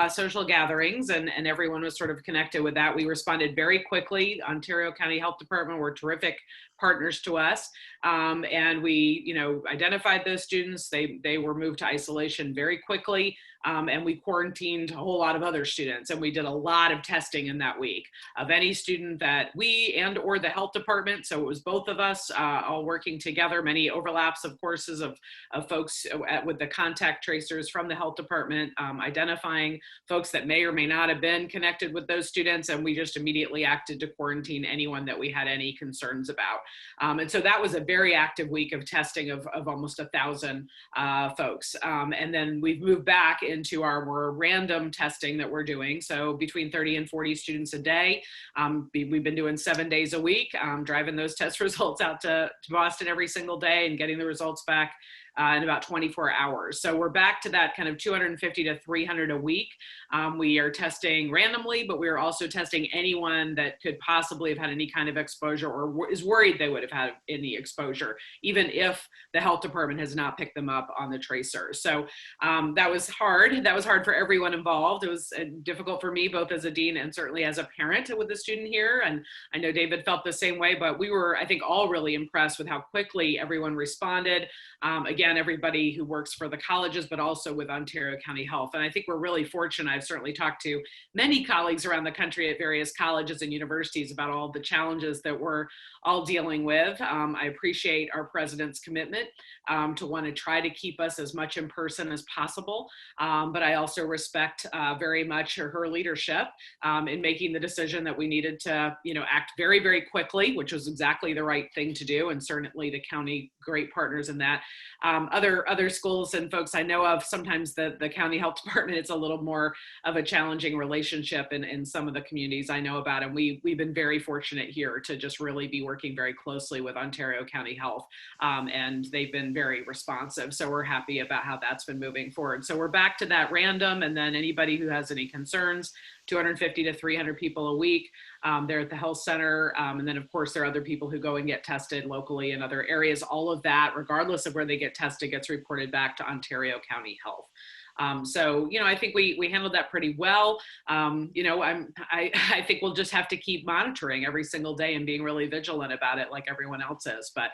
social gatherings, and everyone was sort of connected with that. We responded very quickly. Ontario County Health Department were terrific partners to us, and we, identified those students. They were moved to isolation very quickly, and we quarantined a whole lot of other students, and we did a lot of testing in that week of any student that we and or the health department, so it was both of us all working together, many overlaps of courses of folks with the contact tracers from the health department, identifying folks that may or may not have been connected with those students, and we just immediately acted to quarantine anyone that we had any concerns about. And so that was a very active week of testing of almost 1,000 folks. And then we've moved back into our more random testing that we're doing. So between 30 and 40 students a day. We've been doing 7 days a week, driving those test results out to Boston every single day and getting the results back in about 24 hours. So we're back to that kind of 250 to 300 a week. We are testing randomly, but we are also testing anyone that could possibly have had any kind of exposure or is worried they would have had any exposure, even if the health department has not picked them up on the tracer. So that was hard. That was hard for everyone involved. It was difficult for me, both as a dean and certainly as a parent with the student here. And I know David felt the same way, but we were, I think, all really impressed with how quickly everyone responded. Again, everybody who works for the colleges, but also with Ontario County Health. And I think we're really fortunate. I've certainly talked to many colleagues around the country at various colleges and universities about all the challenges that we're all dealing with. I appreciate our president's commitment to want to try to keep us as much in person as possible. But I also respect very much her leadership in making the decision that we needed to, act very, very quickly, which was exactly the right thing to do. And certainly the county, great partners in that. Other schools and folks I know of, sometimes the county health department, it's a little more of a challenging relationship in some of the communities I know about. And we've been very fortunate here to just really be working very closely with Ontario County Health. And they've been very responsive. So we're happy about how that's been moving forward. So we're back to that random, and then anybody who has any concerns, 250 to 300 people a week. They're at the health center. And then of course there are other people who go and get tested locally in other areas. All of that, regardless of where they get tested, gets reported back to Ontario County Health. So, I think we handled that pretty well. I think we'll just have to keep monitoring every single day and being really vigilant about it like everyone else is. But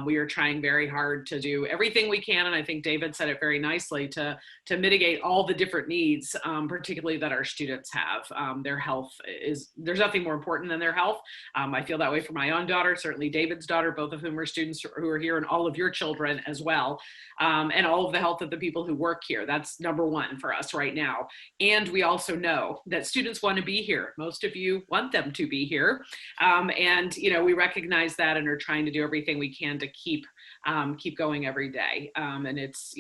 we are trying very hard to do everything we can. And I think David said it very nicely to mitigate all the different needs, particularly that our students have. Their health there's nothing more important than their health. I feel that way for my own daughter, certainly David's daughter, both of whom are students who are here, and all of your children as well. And all of the health of the people who work here. That's number one for us right now. And we also know that students want to be here. Most of you want them to be here. And, we recognize that and are trying to do everything we can to keep going every day. And it's,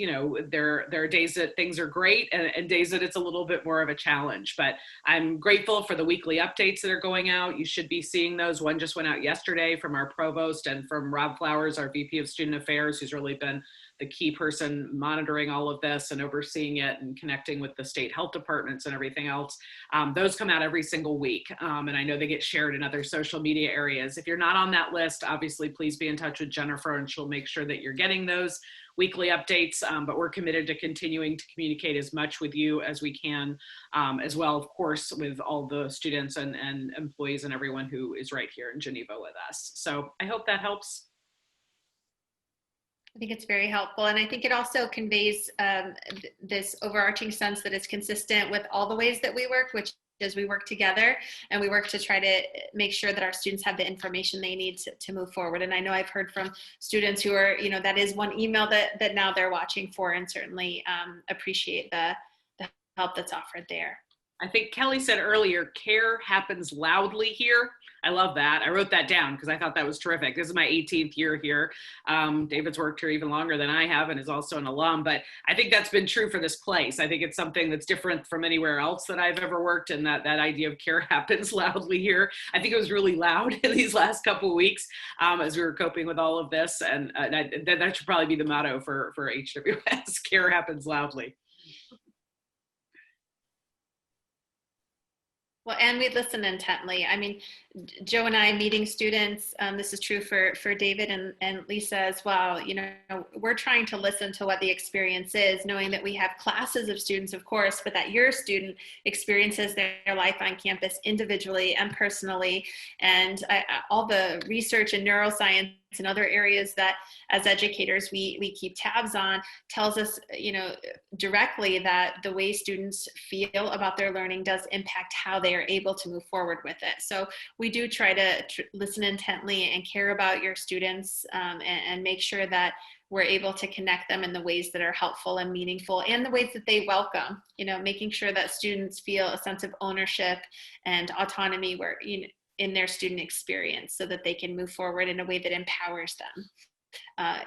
there are days that things are great and days that it's a little bit more of a challenge. But I'm grateful for the weekly updates that are going out. You should be seeing those. One just went out yesterday from our provost and from Rob Flowers, our VP of Student Affairs, who's really been the key person monitoring all of this and overseeing it and connecting with the state health departments and everything else. Those come out every single week. And I know they get shared in other social media areas. If you're not on that list, obviously, please be in touch with Jennifer and she'll make sure that you're getting those weekly updates. But we're committed to continuing to communicate as much with you as we can, as well, of course, with all the students and employees and everyone who is right here in Geneva with us. So I hope that helps. I think it's very helpful. And I think it also conveys this overarching sense that it's consistent with all the ways that we work, which is we work together and we work to try to make sure that our students have the information they need to move forward. And I know I've heard from students who are, that is one email that now they're watching for, and certainly appreciate the help that's offered there. I think Kelly said earlier, care happens loudly here. I love that. I wrote that down because I thought that was terrific. This is my 18th year here. David's worked here even longer than I have and is also an alum, but I think that's been true for this place. I think it's something that's different from anywhere else that I've ever worked, and that idea of care happens loudly here. I think it was really loud in these last couple of weeks as we were coping with all of this, and that should probably be the motto for HWS, care happens loudly. Well, and we listen intently. I mean, Joe and I meeting students, this is true for David and Lisa as well. You know, we're trying to listen to what the experience is, knowing that we have classes of students, of course, but that your student experiences their life on campus individually and personally. And all the research in neuroscience and other areas that as educators we keep tabs on tells us, you know, directly that the way students feel about their learning does impact how they are able to move forward with it. So we do try to listen intently and care about your students, and make sure that we're able to connect them in the ways that are helpful and meaningful and the ways that they welcome, you know, making sure that students feel a sense of ownership and autonomy where, you know, in their student experience so that they can move forward in a way that empowers them,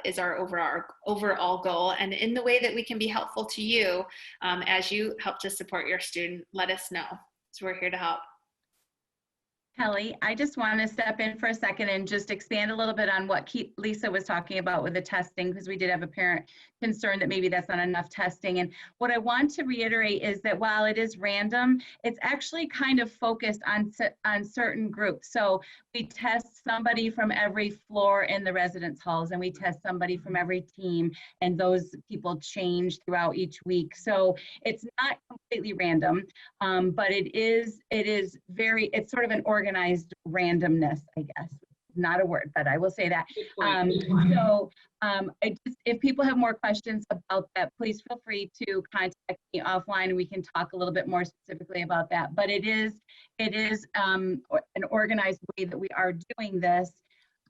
is our overall goal. And in the way that we can be helpful to you, as you help to support your student, let us know. So we're here to help. Kelly, I just want to step in for a second and just expand a little bit on what Lisa was talking about with the testing, because we did have a parent concern that maybe that's not enough testing. And what I want to reiterate is that while it is random, it's actually kind of focused on certain groups. So we test somebody from every floor in the residence halls, and we test somebody from every team, and those people change throughout each week. So it's not completely random, but it's sort of an organized randomness, I guess. Not a word, but I will say that. If people have more questions about that, please feel free to contact me offline and we can talk a little bit more specifically about that. But it is an organized way that we are doing this.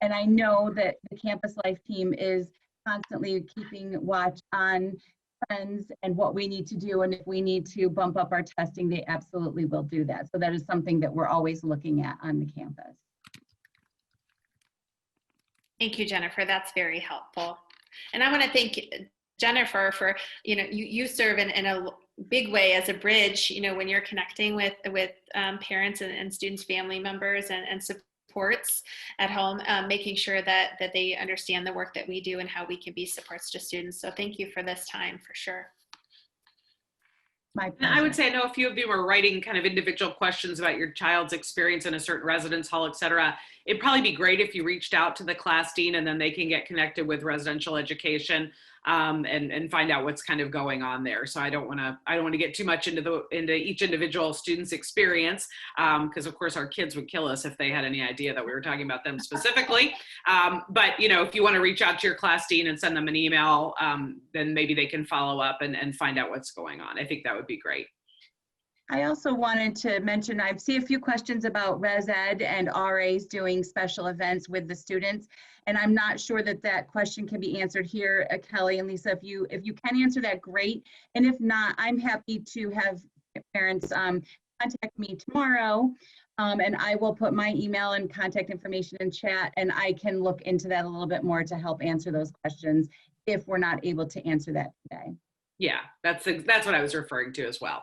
And I know that the Campus Life team is constantly keeping watch on trends and what we need to do. And if we need to bump up our testing, they absolutely will do that. So that is something that we're always looking at on the campus. Thank you, Jennifer. That's very helpful. And I want to thank Jennifer for, you know, you serve in a big way as a bridge, you know, when you're connecting with parents and students, family members and supports at home, making sure that they understand the work that we do and how we can be supports to students. So thank you for this time, for sure. And I would say I know a few of you are writing kind of individual questions about your child's experience in a certain residence hall, et cetera. It'd probably be great if you reached out to the class dean and then they can get connected with residential education and find out what's kind of going on there. So I don't want to get too much into each individual student's experience, because of course our kids would kill us if they had any idea that we were talking about them specifically. But you know, if you want to reach out to your class dean and send them an email, then maybe they can follow up and find out what's going on. I think that would be great. I also wanted to mention, I've seen a few questions about Res Ed and RAs doing special events with the students. And I'm not sure that question can be answered here, Kelly and Lisa. If you can answer that, great. And if not, I'm happy to have parents contact me tomorrow. And I will put my email and contact information in chat, and I can look into that a little bit more to help answer those questions if we're not able to answer that today. Yeah, that's what I was referring to as well.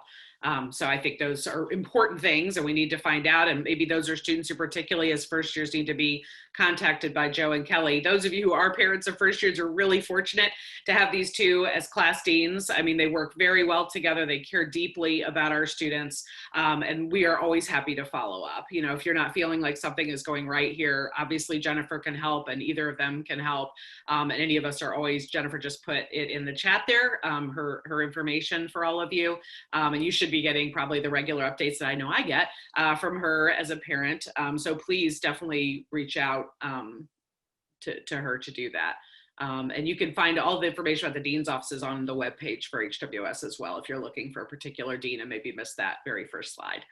So I think those are important things and we need to find out, and maybe those are students who particularly as first years need to be contacted by Joe and Kelly. Those of you who are parents of first years are really fortunate to have these two as class deans. I mean, they work very well together. They care deeply about our students, and we are always happy to follow up. You know, if you're not feeling like something is going right here, obviously Jennifer can help and either of them can help. And any of us are always, Jennifer just put it in the chat there, her information for all of you. And you should be getting probably the regular updates that I know I get from her as a parent. So please definitely reach out to her to do that. And you can find all the information about the dean's offices on the webpage for HWS as well, if you're looking for a particular dean and maybe missed that very first slide.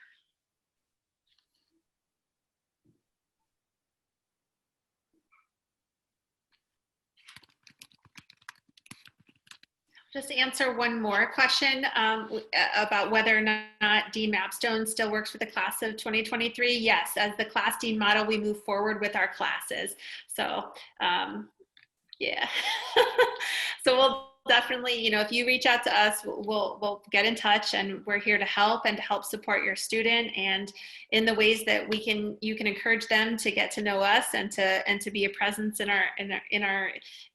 Just answer one more question about whether or not Dean Mapstone still works with the class of 2023. Yes, as the class dean model, we move forward with our classes. So yeah, so we'll definitely, you know, if you reach out to us, we'll get in touch, and we're here to help and to help support your student, and in the ways that you can encourage them to get to know us and to be a presence in our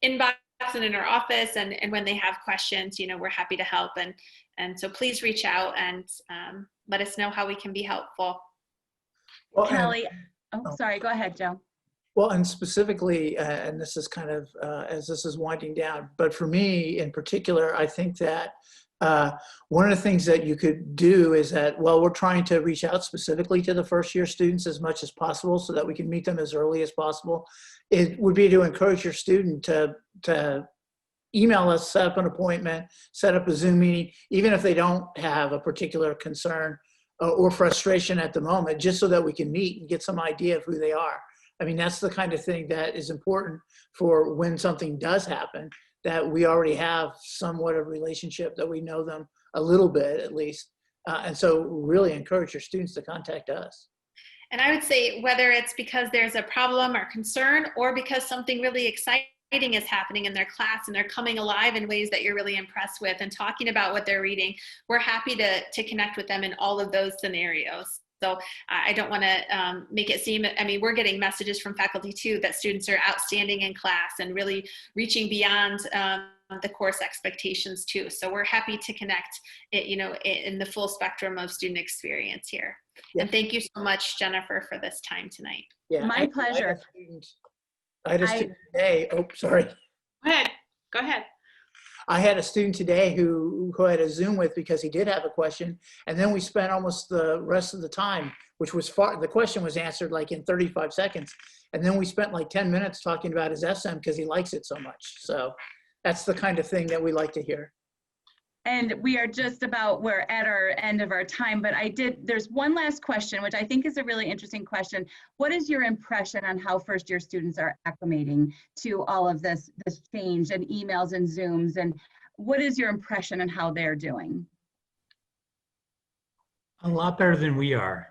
inbox and in our office, and when they have questions, you know, we're happy to help, and so please reach out and let us know how we can be helpful. Well, Kelly, oh. sorry, go ahead, Joe. Well, and specifically, and this is kind of as this is winding down, but for me in particular, I think that one of the things that you could do is that, well, we're trying to reach out specifically to the first year students as much as possible so that we can meet them as early as possible. It would be to encourage your student to email us, set up an appointment, set up a Zoom meeting, even if they don't have a particular concern or frustration at the moment, just so that we can meet and get some idea of who they are. I mean, that's the kind of thing that is important for when something does happen, that we already have somewhat of a relationship, that we know them a little bit at least. And so really encourage your students to contact us. And I would say whether it's because there's a problem or concern or because something really exciting is happening in their class and they're coming alive in ways that you're really impressed with and talking about what they're reading, we're happy to connect with them in all of those scenarios. So I don't want to make it seem, I mean, we're getting messages from faculty too that students are outstanding in class and really reaching beyond the course expectations too. So we're happy to connect in the full spectrum of student experience here. Yeah. And thank you so much, Jennifer, for this time tonight. Yeah, my pleasure. I had a student today, oh, sorry. Go ahead. I had a student today who I had a Zoom with because he did have a question. And then we spent almost the rest of the time, which was the question was answered like in 35 seconds. And then we spent like 10 minutes talking about his SM because he likes it so much. So that's the kind of thing that we like to hear. And we are just about, we're at our end of our time, but there's one last question, which I think is a really interesting question. What is your impression on how first year students are acclimating to all of this change and emails and Zooms? And what is your impression on how they're doing? A lot better than we are.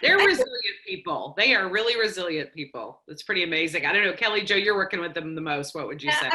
They're resilient people. They are really resilient people. It's pretty amazing. I don't know, Kelly, Joe, you're working with them the most. What would you say?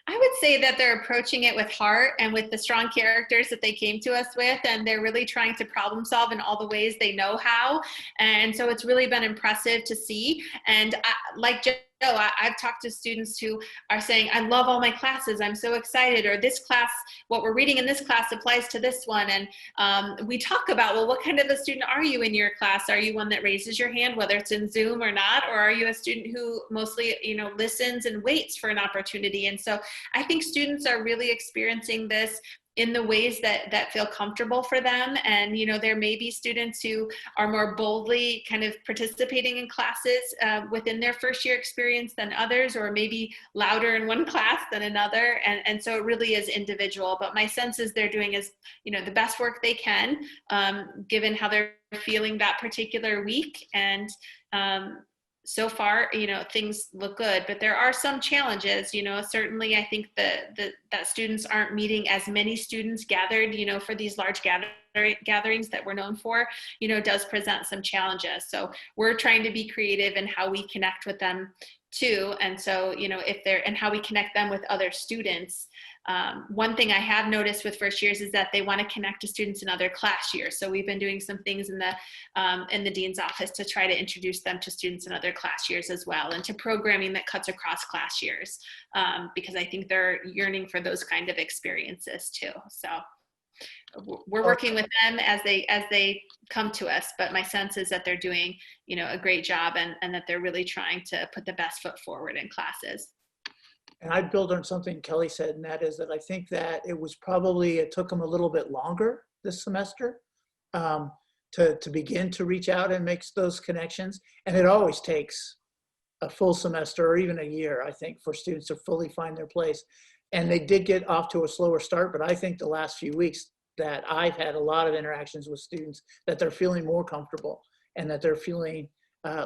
I would say that they're approaching it with heart and with the strong characters that they came to us with, and they're really trying to problem solve in all the ways they know how. And so it's really been impressive to see. And like Joe, I've talked to students who are saying, I love all my classes, I'm so excited, or this class, what we're reading in this class applies to this one. And we talk about, well, what kind of a student are you in your class? Are you one that raises your hand, whether it's in Zoom or not? Or are you a student who mostly, listens and waits for an opportunity? And so I think students are really experiencing this in the ways that feel comfortable for them. And, there may be students who are more boldly kind of participating in classes within their first year experience than others, or maybe louder in one class than another. And so it really is individual, but my sense is they're doing the best work they can, given how they're feeling that particular week. And, so far, things look good, but there are some challenges. Certainly I think that students aren't meeting as many students gathered, for these large gatherings that we're known for, does present some challenges. So we're trying to be creative in how we connect with them too. And so, and how we connect them with other students. One thing I have noticed with first years is that they want to connect to students in other class years. So we've been doing some things in the dean's office to try to introduce them to students in other class years as well, and to programming that cuts across class years, because I think they're yearning for those kind of experiences too. So we're working with them as they come to us, but my sense is that they're doing a great job, and that they're really trying to put the best foot forward in classes. And I'd build on something Kelly said, and that is that I think that it took them a little bit longer this semester to begin to reach out and make those connections. And it always takes a full semester or even a year, I think, for students to fully find their place. And they did get off to a slower start, but I think the last few weeks that I've had a lot of interactions with students, that they're feeling more comfortable and that they're feeling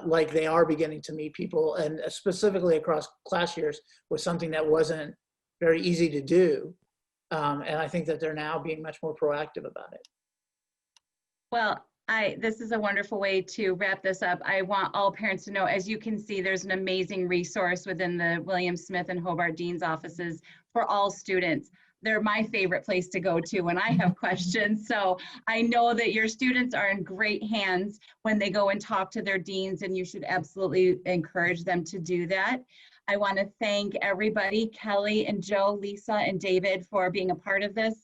like they are beginning to meet people, and specifically across class years was something that wasn't very easy to do. And I think that they're now being much more proactive about it. Well, this is a wonderful way to wrap this up. I want all parents to know, as you can see, there's an amazing resource within the William Smith and Hobart Dean's offices for all students. They're my favorite place to go to when I have questions. So I know that your students are in great hands when they go and talk to their deans, and you should absolutely encourage them to do that. I want to thank everybody, Kelly and Joe, Lisa and David, for being a part of this.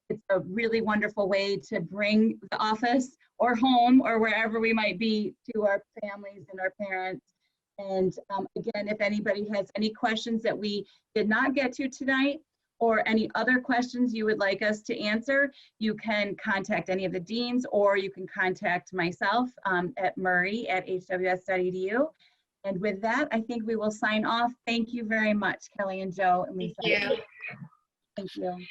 It's a really wonderful way to bring the office or home or wherever we might be to our families and our parents. And again, if anybody has any questions that we did not get to tonight, or any other questions you would like us to answer, you can contact any of the deans, or you can contact myself at murray@hws.edu. And with that, I think we will sign off. Thank you very much, Kelly and Joe and Lisa. Thank you. Thank you.